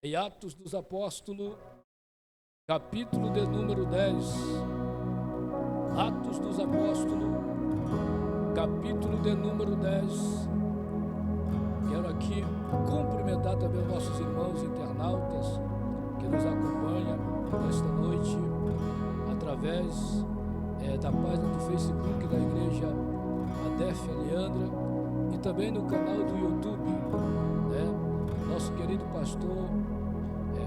Em Atos dos Apóstolos, capítulo de número 10. Atos dos Apóstolos, capítulo de número 10. Quero aqui cumprimentar também nossos irmãos internautas que nos acompanham nesta noite através da página do Facebook da Igreja Adef Leandra e também no canal do YouTube, nosso querido pastor,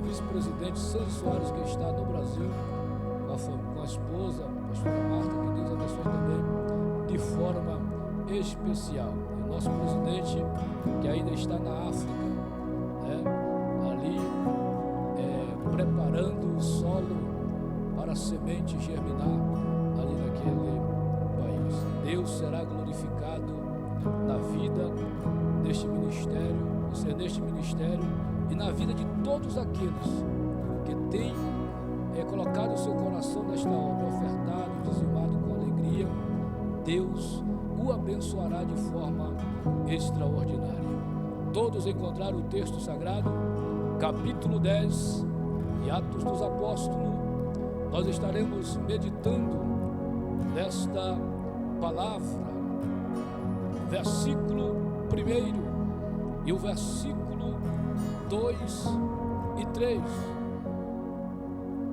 vice-presidente Sandro Soares, que está no Brasil com a esposa, a pastora Marta, que Deus abençoe também de forma especial. E o nosso presidente, que ainda está na África, ali preparando o solo para a semente germinar ali naquele país. Deus será glorificado na vida deste ministério e na vida de todos aqueles que têm colocado o seu coração nesta obra, ofertado, dizimado com alegria. Deus o abençoará de forma extraordinária. Todos encontraram o texto sagrado, capítulo 10 de Atos dos Apóstolos. Nós estaremos meditando nesta palavra, versículo 1 e o versículo 2 e 3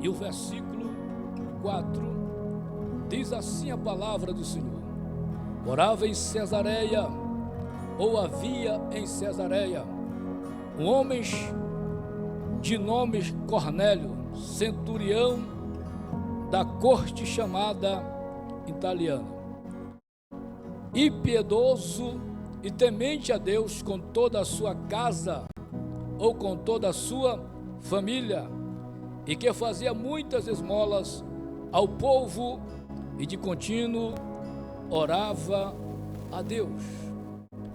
e o versículo 4 diz assim a palavra do Senhor: morava em Cesareia, ou havia em Cesareia, um homem de nome Cornélio, centurião da corte chamada italiana, e piedoso e temente a Deus com toda a sua casa, ou com toda a sua família, e que fazia muitas esmolas ao povo e de contínuo orava a Deus.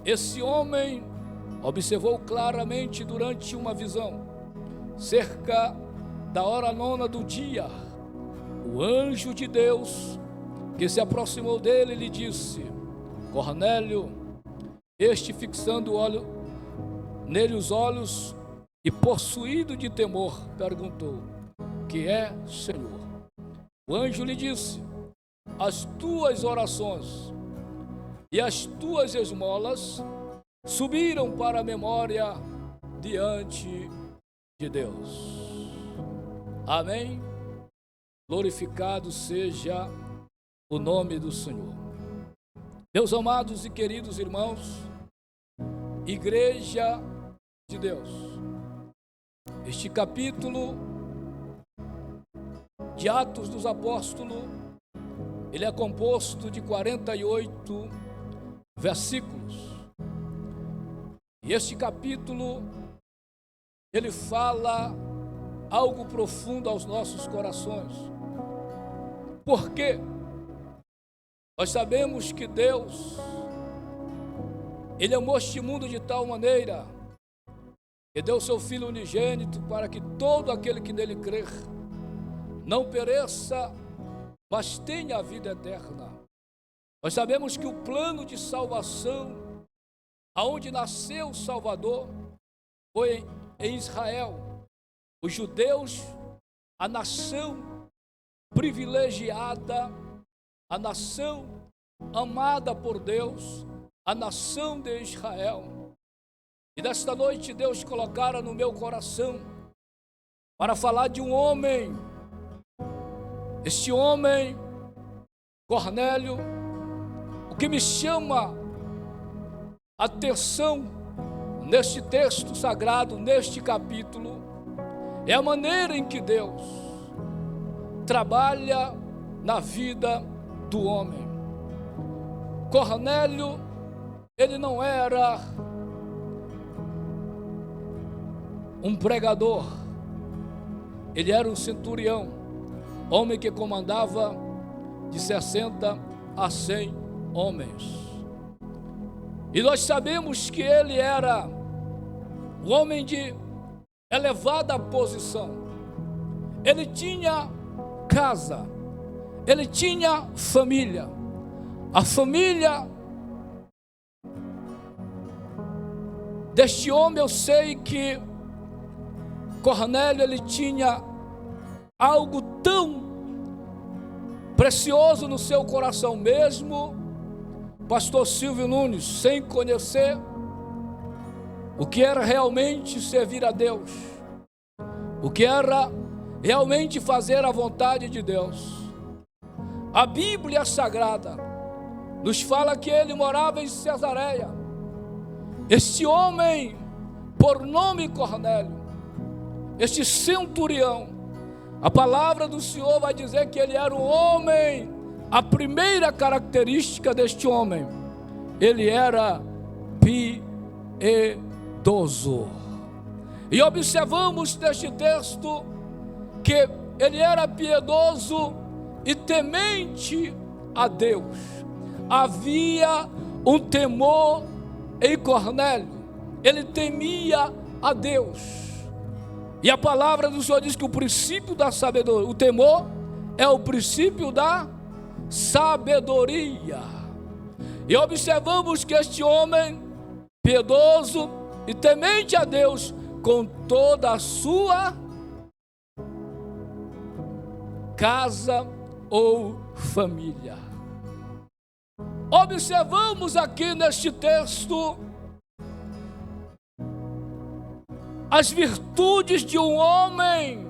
Esse homem observou claramente durante uma visão, cerca da hora 9 do dia, o anjo de Deus que se aproximou dele e lhe disse: Cornélio. Este, fixando nele os olhos e possuído de temor, perguntou: que é, Senhor? O anjo lhe disse: as tuas orações e as tuas esmolas subiram para a memória diante de Deus. Amém? Glorificado seja o nome do Senhor. Meus amados e queridos irmãos, Igreja de Deus, este capítulo de Atos dos Apóstolos, ele é composto de 48 versículos. E este capítulo, ele fala algo profundo aos nossos corações. Por quê? Nós sabemos que Deus, Ele amou este mundo de tal maneira que deu seu Filho unigênito para que todo aquele que nele crer não pereça, mas tenha a vida eterna. Nós sabemos que o plano de salvação, aonde nasceu o Salvador, foi em Israel. Os judeus, a nação privilegiada, a nação amada por Deus, a nação de Israel. E nesta noite Deus colocara no meu coração para falar de um homem. Este homem, Cornélio, o que me chama a atenção neste texto sagrado, neste capítulo, é a maneira em que Deus trabalha na vida do homem. Cornélio, ele não era um pregador, ele era um centurião, homem que comandava de 60 a 100 homens. E nós sabemos que ele era um homem de elevada posição. Ele tinha casa, ele tinha família. A família deste homem, eu sei que Cornélio, ele tinha algo tão precioso no seu coração, mesmo pastor Silvio Nunes, sem conhecer o que era realmente servir a Deus, o que era realmente fazer a vontade de Deus. A Bíblia Sagrada nos fala que ele morava em Cesareia. Este homem, por nome Cornélio, este centurião, a palavra do Senhor vai dizer que ele era um homem. A primeira característica deste homem, ele era piedoso. E observamos neste texto que ele era piedoso e temente a Deus. Havia um temor em Cornélio, ele temia a Deus. E a palavra do Senhor diz que o princípio da sabedoria, o temor é o princípio da sabedoria. E observamos que este homem piedoso e temente a Deus com toda a sua casa ou família. Observamos aqui neste texto as virtudes de um homem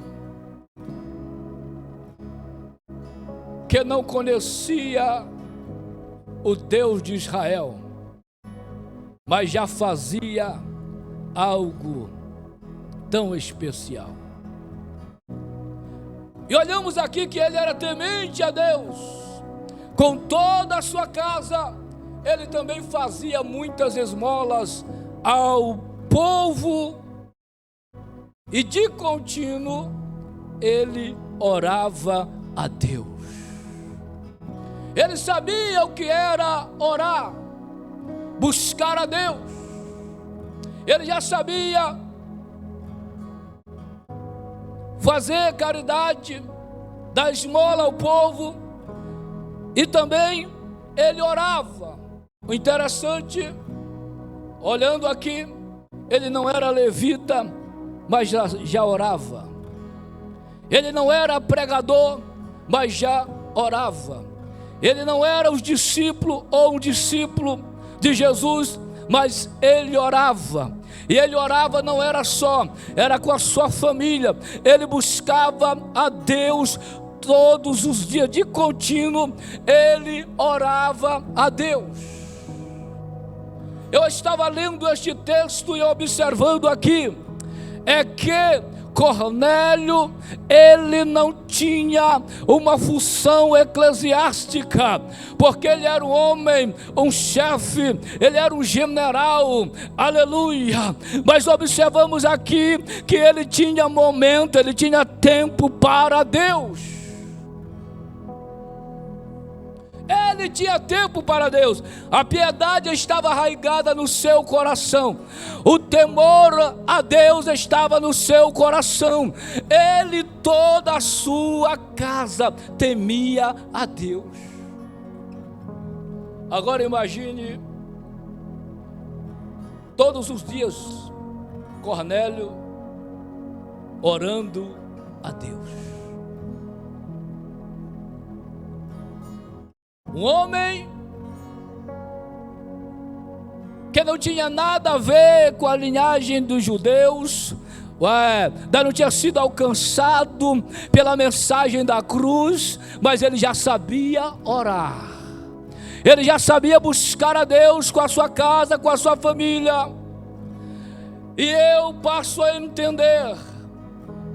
que não conhecia o Deus de Israel, mas já fazia algo tão especial. E olhamos aqui que ele era temente a Deus, com toda a sua casa. Ele também fazia muitas esmolas ao povo, e de contínuo ele orava a Deus. Ele sabia o que era orar, buscar a Deus. Ele já sabia fazer caridade, dar esmola ao povo, e também ele orava. O interessante, olhando aqui, ele não era levita, mas já orava. Ele não era pregador, mas já orava. Ele não era um discípulo de Jesus, mas ele orava. E ele orava não era só, era com a sua família. Ele buscava a Deus todos os dias, de contínuo, ele orava a Deus. Eu estava lendo este texto e observando aqui, é que Cornélio, ele não tinha uma função eclesiástica, porque ele era um homem, um chefe, ele era um general, aleluia. Mas observamos aqui que ele tinha momento, ele tinha tempo para Deus. Ele tinha tempo para Deus. A piedade estava arraigada no seu coração. O temor a Deus estava no seu coração. Ele, toda a sua casa, temia a Deus. Agora imagine, todos os dias, Cornélio orando a Deus. Um homem que não tinha nada a ver com a linhagem dos judeus, não tinha sido alcançado pela mensagem da cruz, mas ele já sabia orar, ele já sabia buscar a Deus com a sua casa, com a sua família. E eu passo a entender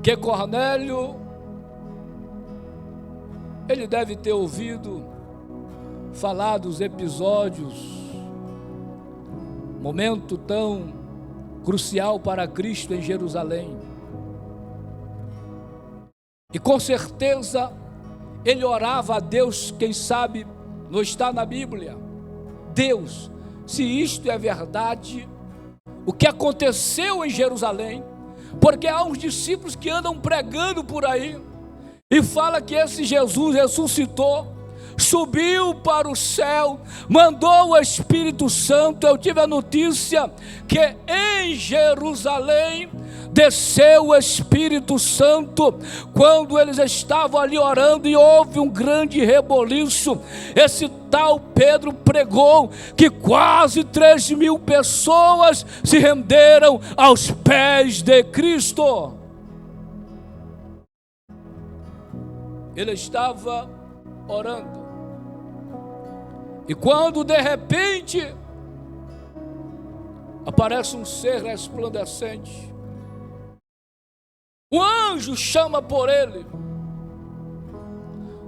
que Cornélio, ele deve ter ouvido falar dos episódios, momento tão crucial para Cristo em Jerusalém, e com certeza ele orava a Deus. Quem sabe não está na Bíblia: Deus, se isto é verdade, o que aconteceu em Jerusalém, porque há uns discípulos que andam pregando por aí e fala que esse Jesus ressuscitou, subiu para o céu, mandou o Espírito Santo. Eu tive a notícia que em Jerusalém desceu o Espírito Santo quando eles estavam ali orando e houve um grande reboliço. Esse tal Pedro pregou que quase 3.000 pessoas se renderam aos pés de Cristo. Ele estava orando, e quando de repente aparece um ser resplandecente, o anjo chama por ele.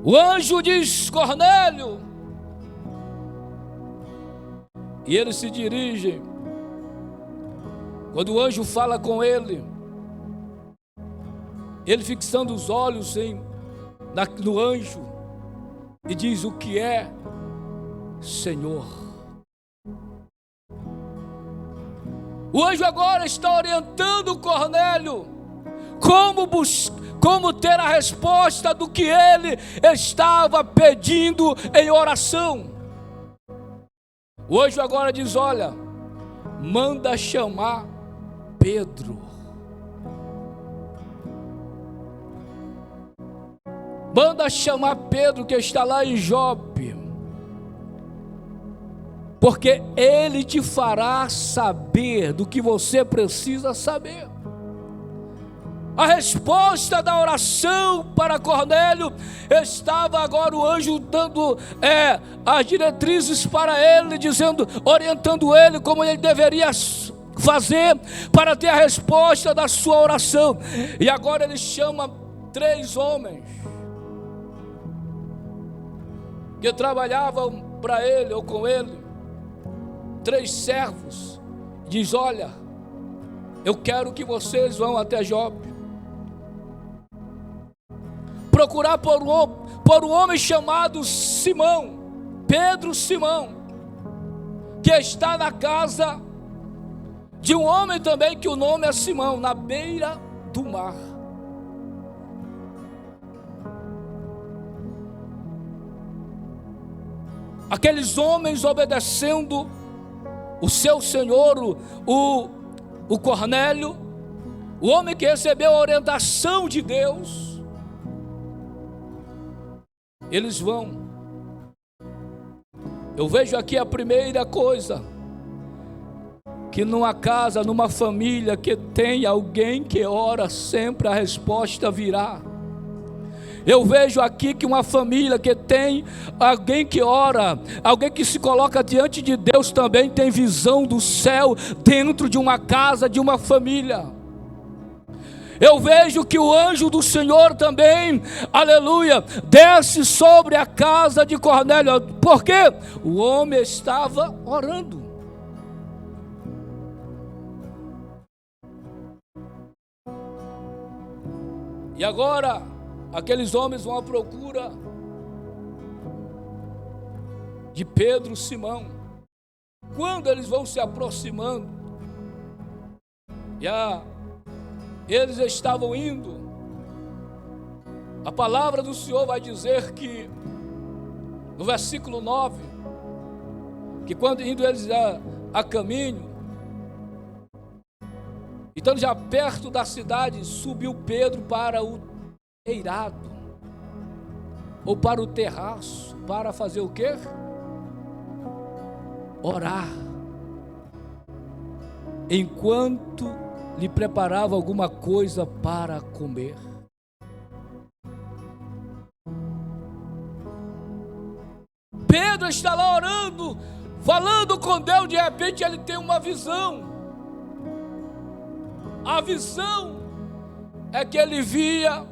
O anjo diz: Cornélio. E eles se dirigem. Quando o anjo fala com ele, ele fixando os olhos no anjo, e diz: o que é, Senhor? O anjo agora está orientando Cornélio como ter a resposta do que ele estava pedindo em oração. O anjo agora diz: olha, manda chamar Pedro. Manda chamar Pedro, que está lá em Jope, porque ele te fará saber do que você precisa saber. A resposta da oração para Cornélio estava agora o anjo dando as diretrizes para ele, orientando ele como ele deveria fazer para ter a resposta da sua oração. E agora ele chama 3 homens que trabalhavam para ele ou com ele, 3 servos. Diz: olha, eu quero que vocês vão até Jope, procurar por um homem chamado Simão, Pedro Simão, que está na casa de um homem também que o nome é Simão, na beira do mar. Aqueles homens, obedecendo o seu senhor, o Cornélio, o homem que recebeu a orientação de Deus, eles vão. Eu vejo aqui a primeira coisa, que numa casa, numa família que tem alguém que ora, sempre a resposta virá. Eu vejo aqui que uma família que tem alguém que ora, alguém que se coloca diante de Deus, também tem visão do céu dentro de uma casa, de uma família. Eu vejo que o anjo do Senhor também, aleluia, desce sobre a casa de Cornélio, porque o homem estava orando. E agora, aqueles homens vão à procura de Pedro, Simão. Quando eles vão se aproximando, eles estavam indo, a palavra do Senhor vai dizer que, no versículo 9, que quando indo eles a caminho, então já perto da cidade, subiu Pedro para o eirado, ou para o terraço, para fazer o quê? Orar, enquanto lhe preparava alguma coisa para comer. Pedro está lá orando, falando com Deus. De repente ele tem uma visão. A visão é que ele via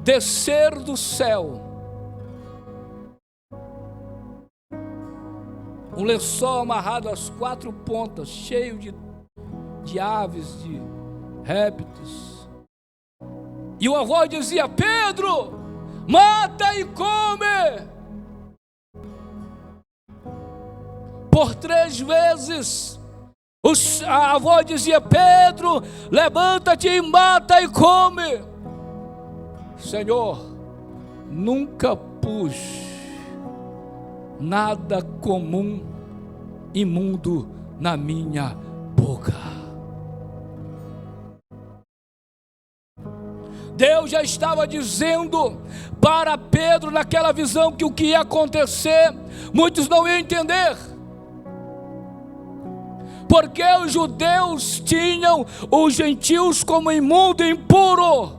descer do céu um lençol amarrado às 4 pontas, cheio de aves, de répteis, e uma voz dizia: Pedro, mata e come. Por 3 vezes a voz dizia: Pedro, levanta-te e mata e come. Senhor, nunca pus nada comum, imundo na minha boca. Deus já estava dizendo para Pedro naquela visão que o que ia acontecer, muitos não iam entender. Porque os judeus tinham os gentios como imundo e impuro.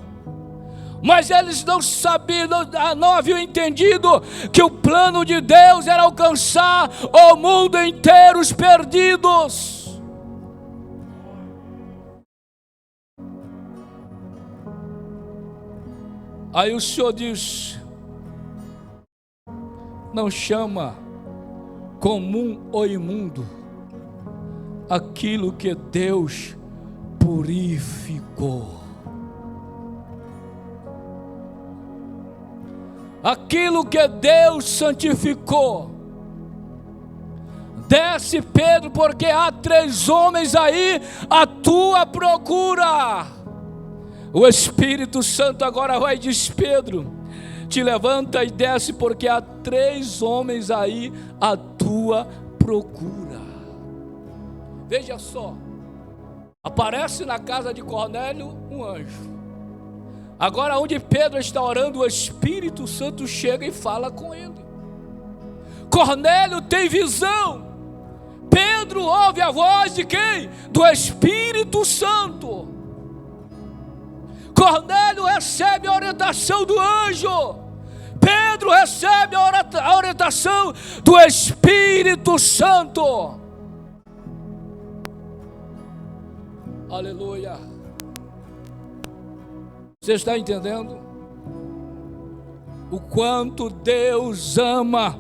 Mas eles não sabiam, não haviam entendido que o plano de Deus era alcançar o mundo inteiro, os perdidos. Aí o Senhor diz: não chama comum ou imundo aquilo que Deus purificou. Aquilo que Deus santificou. Desce, Pedro, porque há 3 homens aí à tua procura. O Espírito Santo agora vai e diz: Pedro, te levanta e desce, porque há 3 homens aí à tua procura. Veja só, aparece na casa de Cornélio um anjo. Agora, onde Pedro está orando, o Espírito Santo chega e fala com ele. Cornélio tem visão. Pedro ouve a voz de quem? Do Espírito Santo. Cornélio recebe a orientação do anjo. Pedro recebe a orientação do Espírito Santo. Aleluia. Você está entendendo? O quanto Deus ama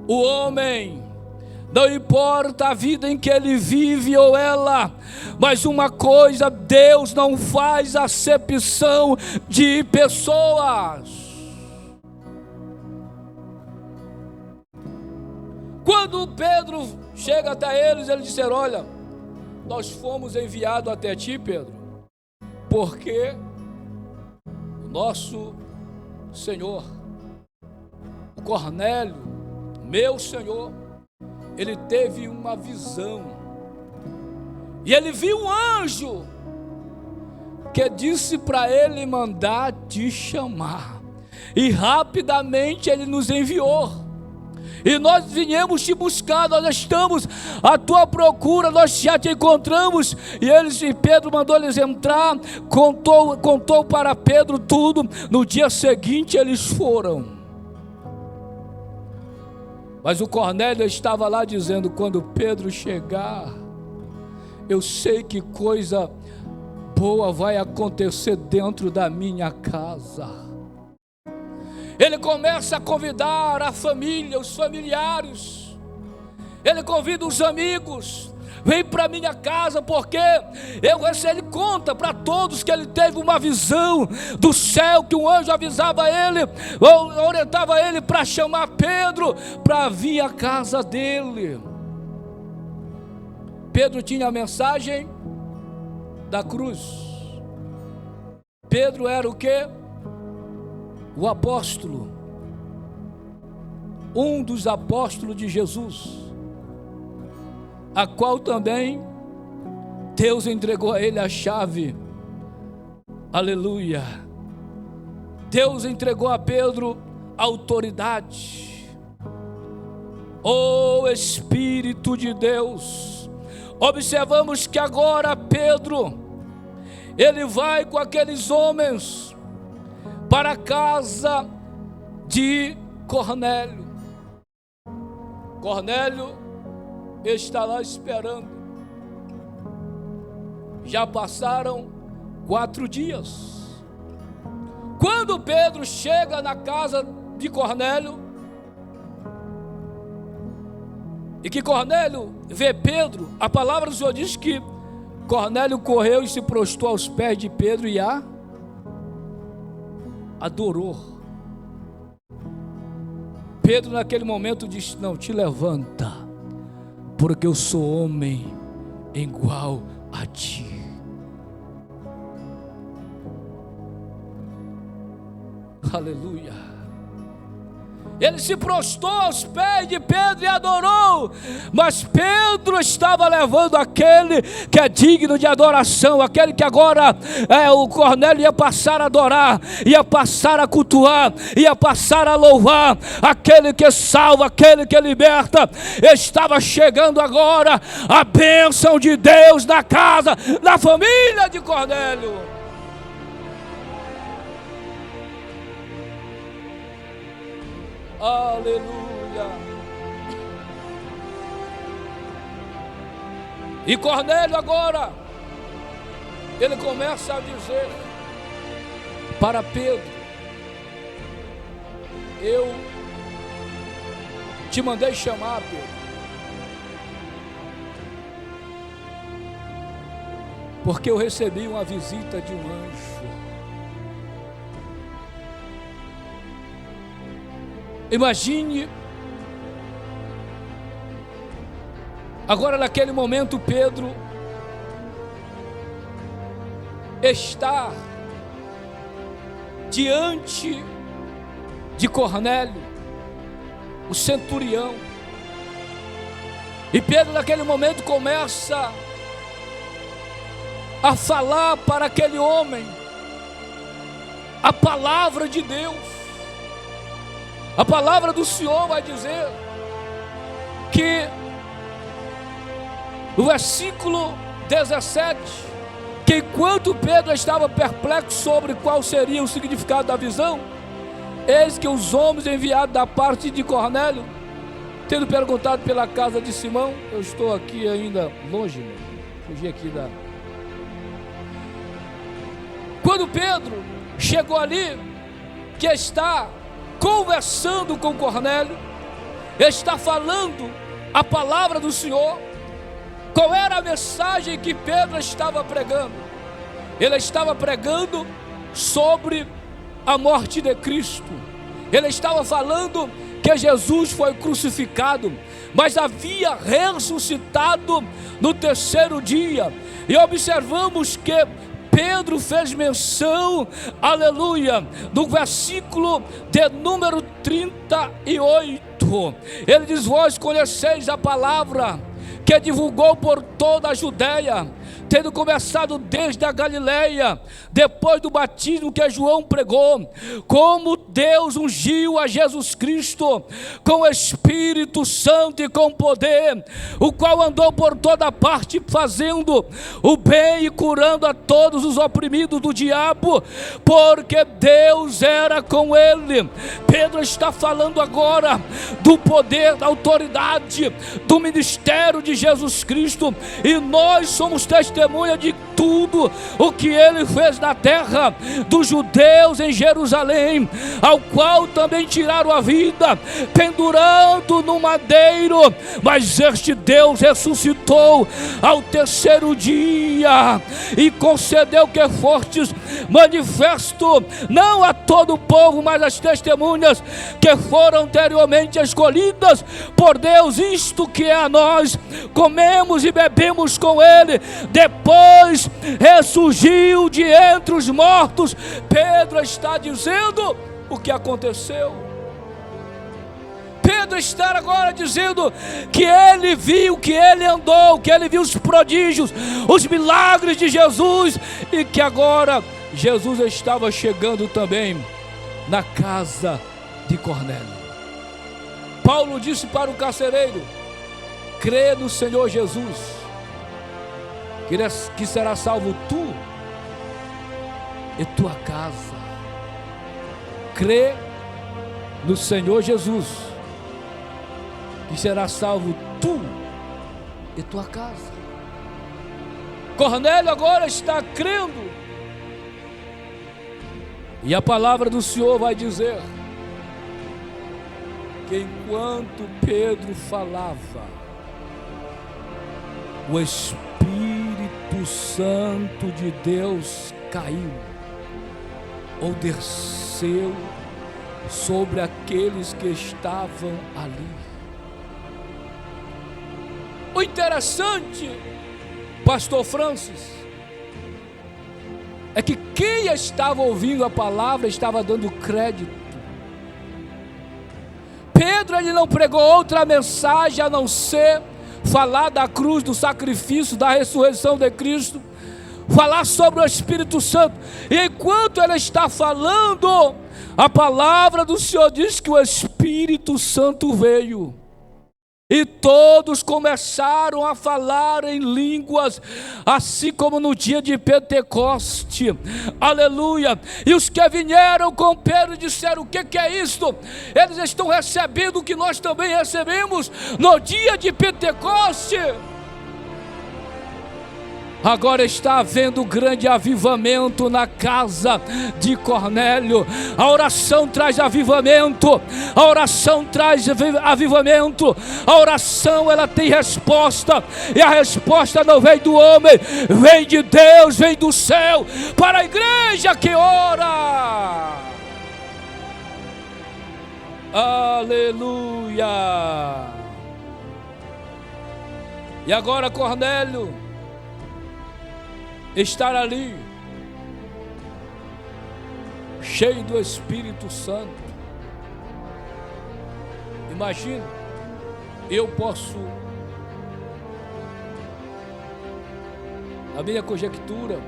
o homem. Não importa a vida em que ele vive ou ela, mas uma coisa, Deus não faz acepção de pessoas. Quando Pedro chega até eles, eles disseram: olha, nós fomos enviados até ti, Pedro, porque o nosso Senhor, o Cornélio, meu Senhor, ele teve uma visão, e ele viu um anjo que disse para ele mandar te chamar, e rapidamente ele nos enviou, e nós viemos te buscar, nós estamos à tua procura, nós já te encontramos. E Pedro mandou eles entrar, contou para Pedro tudo. No dia seguinte eles foram. Mas o Cornélio estava lá dizendo: quando Pedro chegar, eu sei que coisa boa vai acontecer dentro da minha casa. Ele começa a convidar a família, os familiares. Ele convida os amigos: vem para minha casa, porque ele conta para todos que ele teve uma visão do céu, que um anjo avisava ele, orientava ele para chamar Pedro para vir à casa dele. Pedro tinha a mensagem da cruz. Pedro era o quê? O apóstolo, um dos apóstolos de Jesus, a qual também Deus entregou a ele a chave. Aleluia. Deus entregou a Pedro a autoridade. Oh Espírito de Deus, observamos que agora Pedro, ele vai com aqueles homens para a casa de Cornélio. Cornélio está lá esperando. Já passaram 4 dias. Quando Pedro chega na casa de Cornélio, e que Cornélio vê Pedro, a palavra do Senhor diz que Cornélio correu e se prostrou aos pés de Pedro e adorou. Pedro naquele momento disse: não, te levanta, porque eu sou homem igual a ti. Aleluia. Ele se prostrou aos pés de Pedro e adorou. Mas Pedro estava levando aquele que é digno de adoração, aquele que agora o Cornélio ia passar a adorar, ia passar a cultuar, ia passar a louvar, aquele que salva, aquele que liberta. Estava chegando agora a bênção de Deus na casa, na família de Cornélio. Aleluia. E Cornélio agora, ele começa a dizer para Pedro: eu te mandei chamar, Pedro, porque eu recebi uma visita de um anjo. Imagine, agora naquele momento Pedro está diante de Cornélio, o centurião, e Pedro naquele momento começa a falar para aquele homem a palavra de Deus. A palavra do Senhor vai dizer que no versículo 17, que enquanto Pedro estava perplexo sobre qual seria o significado da visão, eis que os homens enviados da parte de Cornélio, tendo perguntado pela casa de Simão, eu estou aqui ainda longe, fugi aqui da... Quando Pedro chegou ali, que está conversando com Cornélio, está falando a palavra do Senhor. Qual era a mensagem que Pedro estava pregando? Ele estava pregando sobre a morte de Cristo. Ele estava falando que Jesus foi crucificado, mas havia ressuscitado no terceiro dia. E observamos que Pedro fez menção, aleluia, no versículo de número 38, ele diz: vós conheceis a palavra que divulgou por toda a Judeia, tendo começado desde a Galileia, depois do batismo que João pregou, como Deus ungiu a Jesus Cristo com o Espírito Santo e com poder, o qual andou por toda parte fazendo o bem e curando a todos os oprimidos do diabo, porque Deus era com ele. Pedro está falando agora do poder, da autoridade, do ministério de Jesus Cristo, e nós somos testemunha de tudo o que ele fez na terra, dos judeus em Jerusalém, ao qual também tiraram a vida, pendurando no madeiro, mas este Deus ressuscitou ao terceiro dia, e concedeu que fostes manifesto, não a todo o povo, mas às testemunhas que foram anteriormente escolhidas por Deus, isto que é a nós, comemos e bebemos com ele, depois ressurgiu de entre os mortos. Pedro está dizendo o que aconteceu. Pedro está agora dizendo que ele viu, que ele andou, que ele viu os prodígios, os milagres de Jesus, e que agora Jesus estava chegando também na casa de Cornélio. Paulo disse para o carcereiro: crê no Senhor Jesus, que será salvo tu e tua casa. Crê no Senhor Jesus, que será salvo tu e tua casa. Cornélio agora está crendo, e a palavra do Senhor vai dizer que enquanto Pedro falava, o Espírito Santo de Deus caiu ou desceu sobre aqueles que estavam ali. O interessante, pastor Francis, é que quem estava ouvindo a palavra estava dando crédito. Pedro, ele não pregou outra mensagem a não ser falar da cruz, do sacrifício, da ressurreição de Cristo, falar sobre o Espírito Santo. E enquanto ele está falando, a palavra do Senhor diz que o Espírito Santo veio. E todos começaram a falar em línguas, assim como no dia de Pentecoste, aleluia. E os que vieram com Pedro disseram: o que é isto? Eles estão recebendo o que nós também recebemos no dia de Pentecoste. Agora está havendo grande avivamento na casa de Cornélio. A oração traz avivamento, a oração traz avivamento, a oração ela tem resposta, e a resposta não vem do homem, vem de Deus, vem do céu, para a igreja que ora. Aleluia. E agora Cornélio estar ali, cheio do Espírito Santo. Imagina, eu posso, a minha conjectura,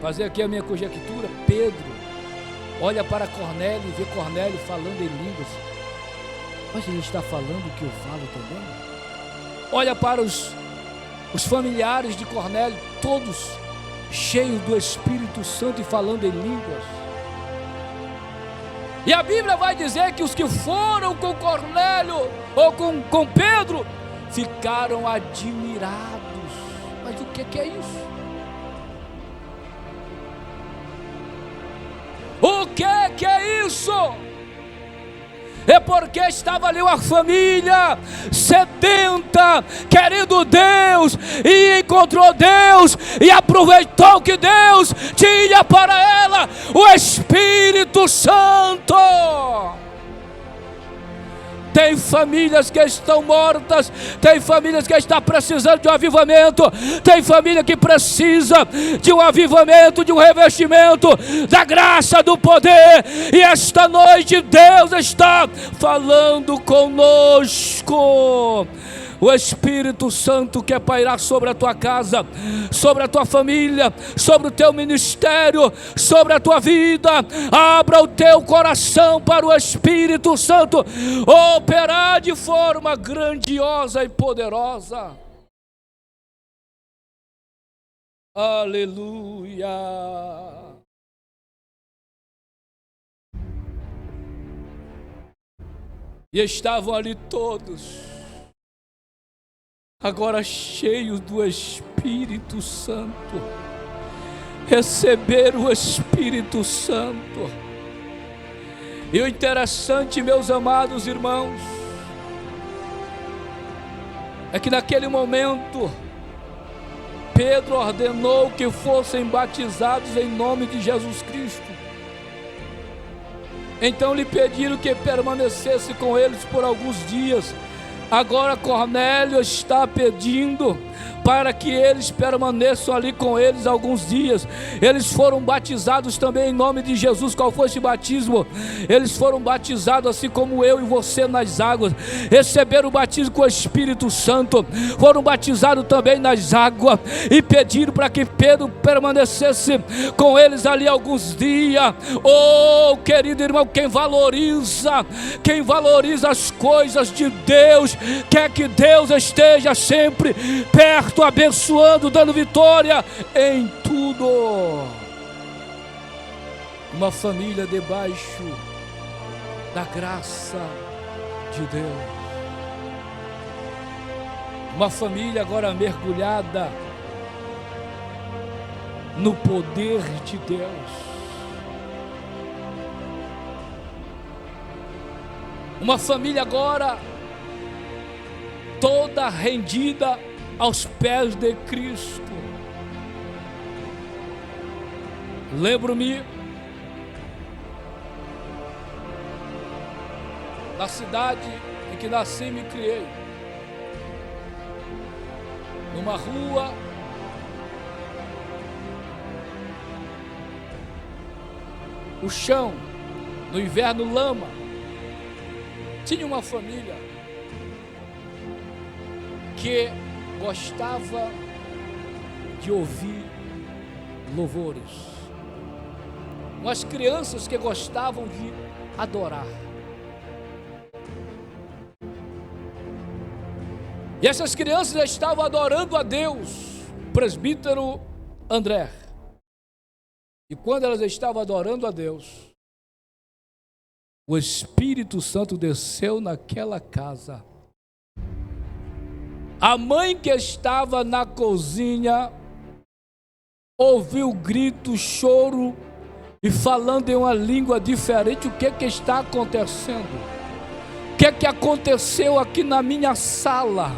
fazer aqui a minha conjectura. Pedro olha para Cornélio e vê Cornélio falando em línguas. Mas ele está falando o que eu falo também. Olha para os familiares de Cornélio, todos cheios do Espírito Santo e falando em línguas. E a Bíblia vai dizer que os que foram com Cornélio, ou com Pedro, ficaram admirados. Mas o que é isso? O que é isso? É porque estava ali uma família sedenta, querendo Deus, e encontrou Deus, e aproveitou que Deus tinha para ela o Espírito Santo. Tem famílias que estão mortas, tem famílias que estão precisando de um avivamento, tem família que precisa de um avivamento, de um revestimento da graça, do poder. E esta noite Deus está falando conosco. O Espírito Santo quer pairar sobre a tua casa, sobre a tua família, sobre o teu ministério, sobre a tua vida. Abra o teu coração para o Espírito Santo operar de forma grandiosa e poderosa. Aleluia. E estavam ali todos, agora cheios do Espírito Santo, receberam o Espírito Santo. E o interessante, meus amados irmãos, é que naquele momento Pedro ordenou que fossem batizados em nome de Jesus Cristo. Então lhe pediram que permanecesse com eles por alguns dias. Agora Cornélio está pedindo para que eles permaneçam ali com eles alguns dias. Eles foram batizados também em nome de Jesus. Qual foi esse batismo? Eles foram batizados assim como eu e você nas águas, receberam o batismo com o Espírito Santo, foram batizados também nas águas, e pediram para que Pedro permanecesse com eles ali alguns dias. Oh, querido irmão, quem valoriza as coisas de Deus, quer que Deus esteja sempre perto, abençoando, dando vitória em tudo. Uma família debaixo da graça de Deus, uma família agora mergulhada no poder de Deus, uma família agora toda rendida aos pés de Cristo. Lembro-me da cidade em que nasci e me criei, numa rua o chão, no inverno lama, Tinha uma família que gostava de ouvir louvores. Umas crianças que gostavam de adorar. E essas crianças estavam adorando a Deus, presbítero André. E quando elas estavam adorando a Deus, o Espírito Santo desceu naquela casa. A mãe que estava na cozinha ouviu grito, choro e falando em uma língua diferente. O que está acontecendo? O que aconteceu aqui na minha sala?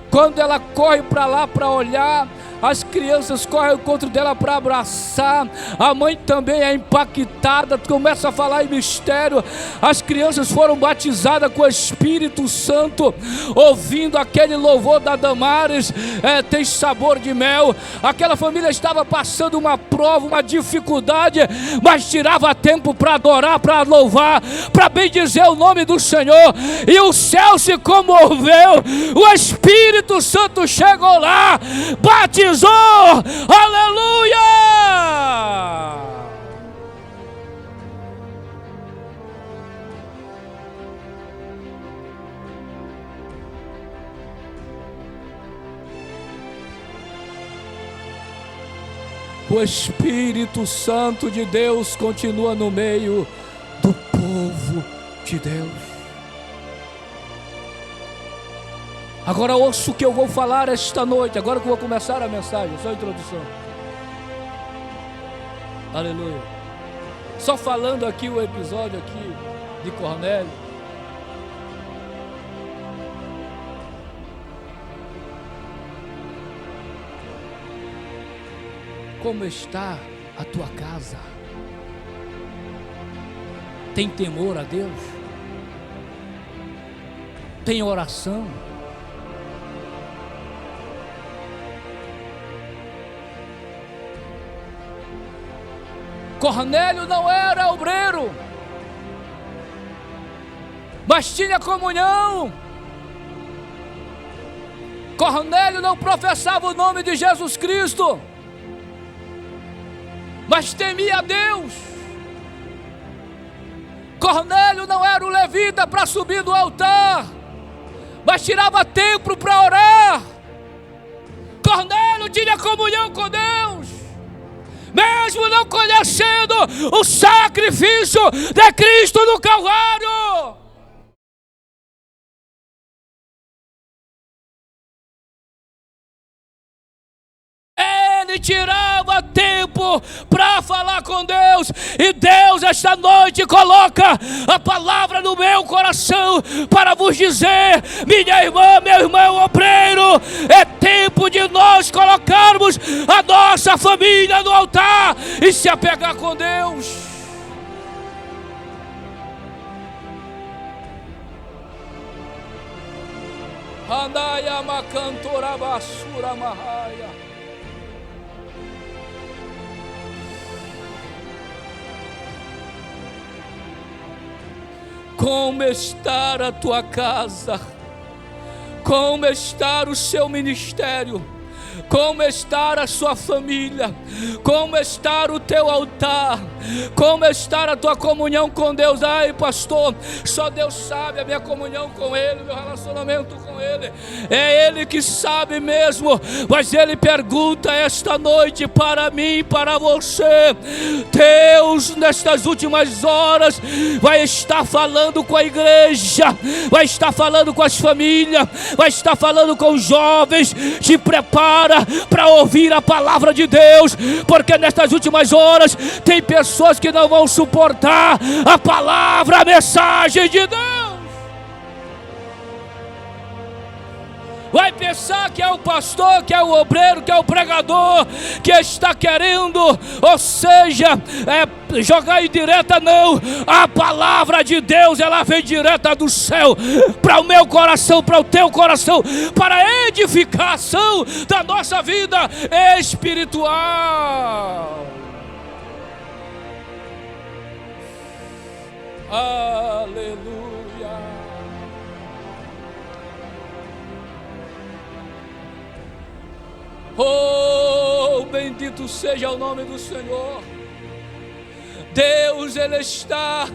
Quando ela corre para lá para olhar, as crianças correm ao encontro dela para abraçar. A mãe também é impactada, começa a falar em mistério. As crianças foram batizadas com o Espírito Santo, ouvindo aquele louvor da Damares, tem sabor de mel. Aquela família estava passando uma prova, uma dificuldade, mas tirava tempo para adorar, para louvar, para bendizer o nome do Senhor. E o céu se comoveu, o Espírito Santo chegou lá, batizou. Aleluia! O Espírito Santo de Deus continua no meio do povo de Deus. Agora ouça o que eu vou falar esta noite, agora que eu vou começar a mensagem, só a introdução. Aleluia. Só falando aqui o episódio aqui de Cornélio. Como está a tua casa? Tem temor a Deus? Tem oração? Cornélio não era obreiro, mas tinha comunhão. Cornélio não professava o nome de Jesus Cristo, mas temia a Deus. Cornélio não era o levita para subir do altar, mas tirava tempo para orar. Cornélio tinha comunhão com Deus, mesmo não conhecendo o sacrifício de Cristo no Calvário. Ele tirava tempo para falar com Deus, e Deus esta noite coloca a palavra no meu coração para vos dizer: minha irmã, meu irmão obreiro, é tempo de nós colocarmos a nossa família no altar e se apegar com Deus. Andaya macantora basura mahaya. Como está a tua casa? Como está o seu ministério? Como está a sua família? Como está o teu altar? Como está a tua comunhão com Deus? Ai, pastor, só Deus sabe a minha comunhão com Ele, meu relacionamento com Ele. É Ele que sabe mesmo. Mas Ele pergunta esta noite para mim e para você. Deus, nestas últimas horas, vai estar falando com a igreja, vai estar falando com as famílias, vai estar falando com os jovens. Te prepara para ouvir a palavra de Deus, porque nestas últimas horas tem pessoas que não vão suportar a palavra, a mensagem de Deus. Vai pensar que é o pastor, que é o obreiro, que é o pregador, que está querendo, ou seja, jogar em direta. Não, a palavra de Deus, ela vem direta do céu para o meu coração, para o teu coração, para a edificação da nossa vida espiritual. Aleluia. bendito seja o nome do Senhor. Deus, Ele está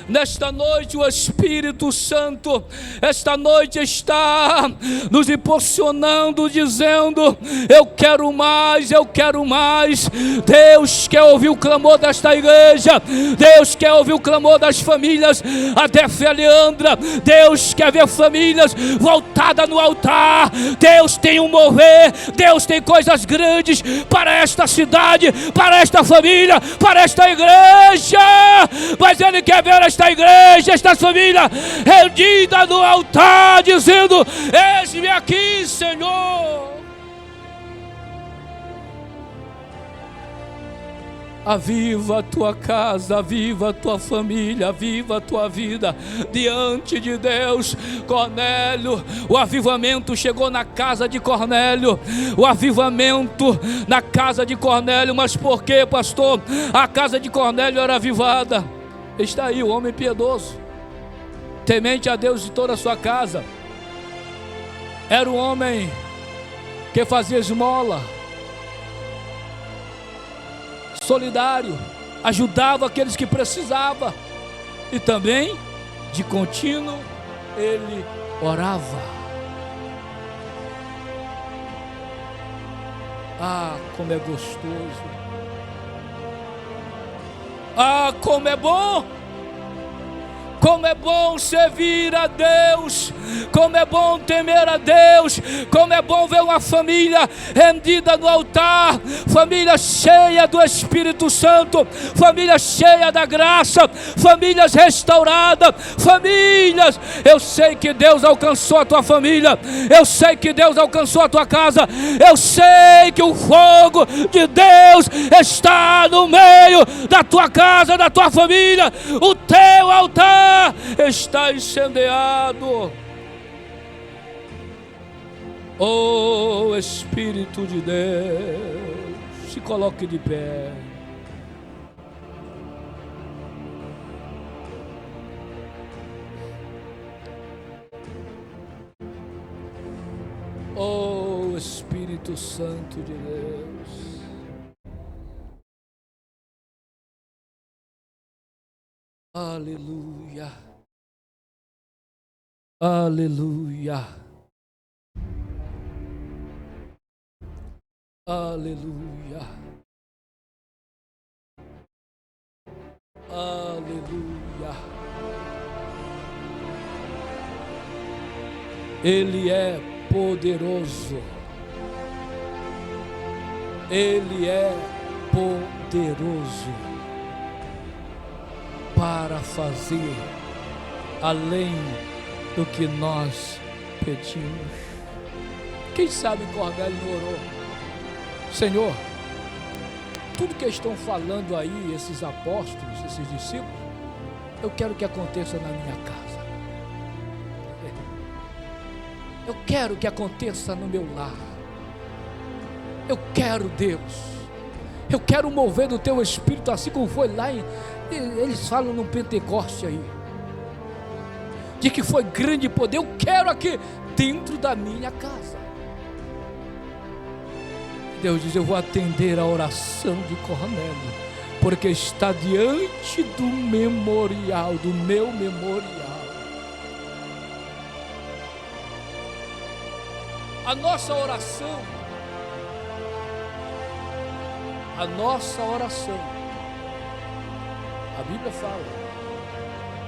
nesta noite, o Espírito Santo esta noite está nos impulsionando, dizendo: eu quero mais, eu quero mais. Deus quer ouvir o clamor desta igreja, Deus quer ouvir o clamor das famílias, até Leandra. Deus quer ver famílias voltadas no altar. Deus tem um mover, Deus tem coisas grandes para esta cidade, para esta família, para esta igreja. Mas Ele quer ver esta igreja, esta família rendida no altar, dizendo: eis-me aqui, Senhor. Aviva a tua casa, aviva a tua família, aviva a tua vida diante de Deus. Cornélio, o avivamento chegou na casa de Cornélio, o avivamento na casa de Cornélio. Mas por quê, pastor? A casa de Cornélio era avivada. Está aí o homem piedoso, temente a Deus de toda a sua casa. Era um homem que fazia esmola, solidário, ajudava aqueles que precisavam, e também de contínuo ele orava. Ah, como é gostoso! Ah, como é bom! Como é bom servir a Deus, como é bom temer a Deus, como é bom ver uma família rendida no altar, família cheia do Espírito Santo, família cheia da graça, famílias restauradas, famílias. Eu sei que Deus alcançou a tua família, eu sei que Deus alcançou a tua casa, eu sei que o fogo de Deus está no meio da tua casa, da tua família. O teu altar está incendiado. Oh, Espírito de Deus, se coloque de pé. Oh, Espírito Santo de Deus. Aleluia, aleluia, aleluia, aleluia. Ele é poderoso, Ele é poderoso para fazer além do que nós pedimos. Quem sabe Cornélio não orou: Senhor, tudo que estão falando aí, esses apóstolos, esses discípulos, eu quero que aconteça na minha casa. Eu quero que aconteça no meu lar. Eu quero, Deus, eu quero mover do teu Espírito, assim como foi lá eles falam no Pentecoste aí, de que foi grande poder. Eu quero aqui dentro da minha casa. Deus diz: eu vou atender a oração de Cornélio, porque está diante do memorial, do meu memorial. A nossa oração, a Bíblia fala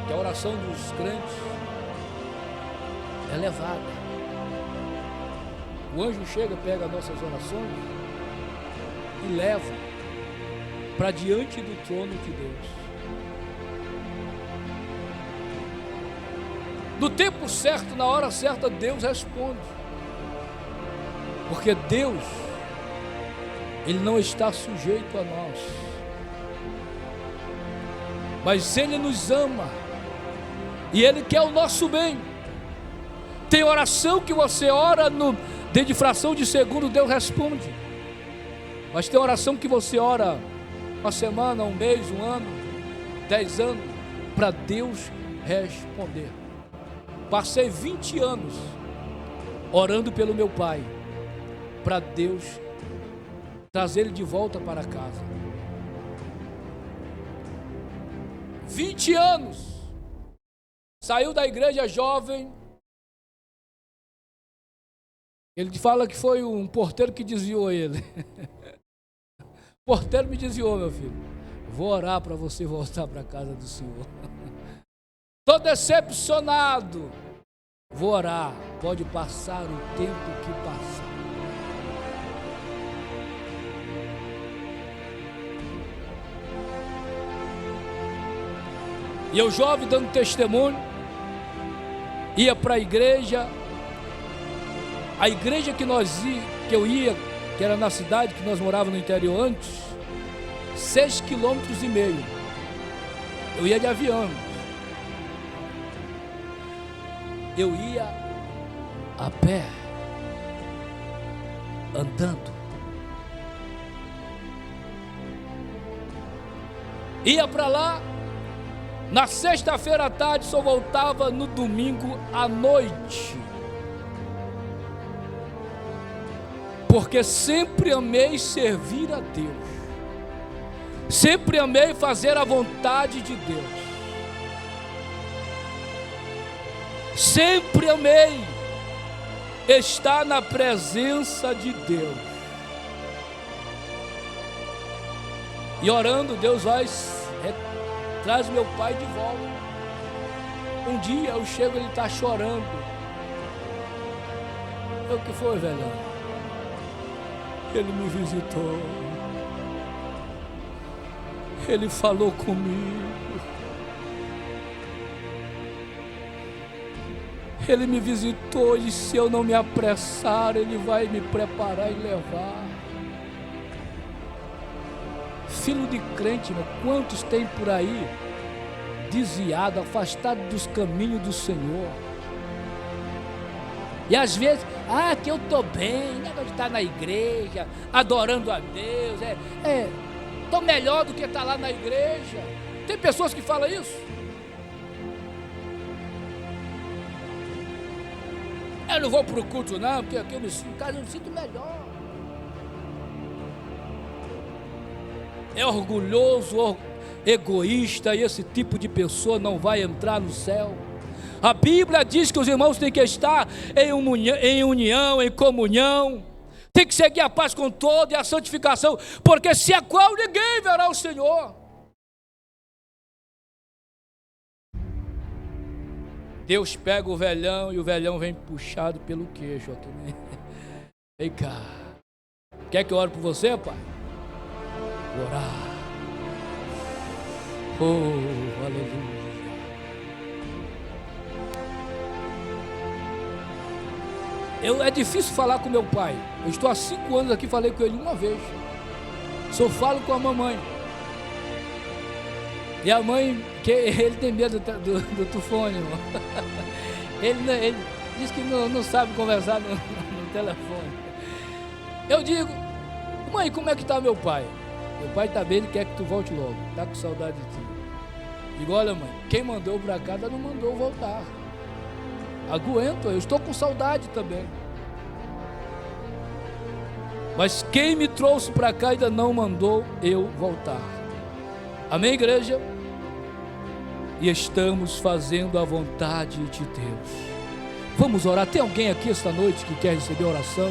que a oração dos crentes é elevada. O anjo chega, pega nossas orações e leva para diante do trono de Deus. No tempo certo, na hora certa, Deus responde. Porque Deus, Ele não está sujeito a nós, mas Ele nos ama e Ele quer o nosso bem. Tem oração que você ora dentro de fração de segundo, Deus responde. Mas tem oração que você ora uma semana, um mês, um ano, 10 anos, para Deus responder. Passei 20 anos orando pelo meu pai, para Deus trazer ele de volta para casa. 20 anos, saiu da igreja jovem. Ele fala que foi um porteiro que desviou ele. O porteiro me desviou, meu filho. Vou orar para você voltar para a casa do Senhor. Estou decepcionado. Vou orar. Pode passar o tempo que passar. E eu, jovem, dando testemunho, ia para a igreja que eu ia, que era na cidade, que nós morávamos no interior antes, 6,5 quilômetros. Eu ia de avião. Eu ia a pé, andando. Ia para lá. Na sexta-feira à tarde, só voltava no domingo à noite. Porque sempre amei servir a Deus. Sempre amei fazer a vontade de Deus. Sempre amei estar na presença de Deus. E orando, Deus vai traz meu pai de volta. Um dia eu chego, ele está chorando. O que foi, velho? Ele me visitou. Ele falou comigo. Ele me visitou e se eu não me apressar, ele vai me preparar e levar. Filho de crente, né? Quantos tem por aí desviado, afastado dos caminhos do Senhor? E às vezes, que eu estou bem, negócio de estar na igreja, adorando a Deus, estou melhor do que estar lá na igreja. Tem pessoas que falam isso. Eu não vou para o culto não, porque aqui eu me sinto melhor. É orgulhoso, egoísta, e esse tipo de pessoa não vai entrar no céu. A Bíblia diz que os irmãos têm que estar em união, em comunhão, tem que seguir a paz com todos e a santificação, porque se a qual ninguém verá o Senhor. Deus pega o velhão e o velhão vem puxado pelo queixo aqui, né? Vem cá. Quer que eu ore por você, pai? Orar. Oh, aleluia. É difícil falar com meu pai. Eu estou há 5 anos aqui, falei com ele uma vez. Só falo com a mamãe. E a mãe, que ele tem medo do tufone, irmão. Ele diz que não sabe conversar no telefone. Eu digo, mãe, como é que está meu pai? Meu pai está bem, ele quer que tu volte logo. Está com saudade de ti. Digo, olha mãe, quem mandou para cá não mandou voltar. Aguento, eu estou com saudade também. Mas quem me trouxe para cá ainda não mandou eu voltar. Amém, igreja? E estamos fazendo a vontade de Deus. Vamos orar. Tem alguém aqui esta noite que quer receber oração?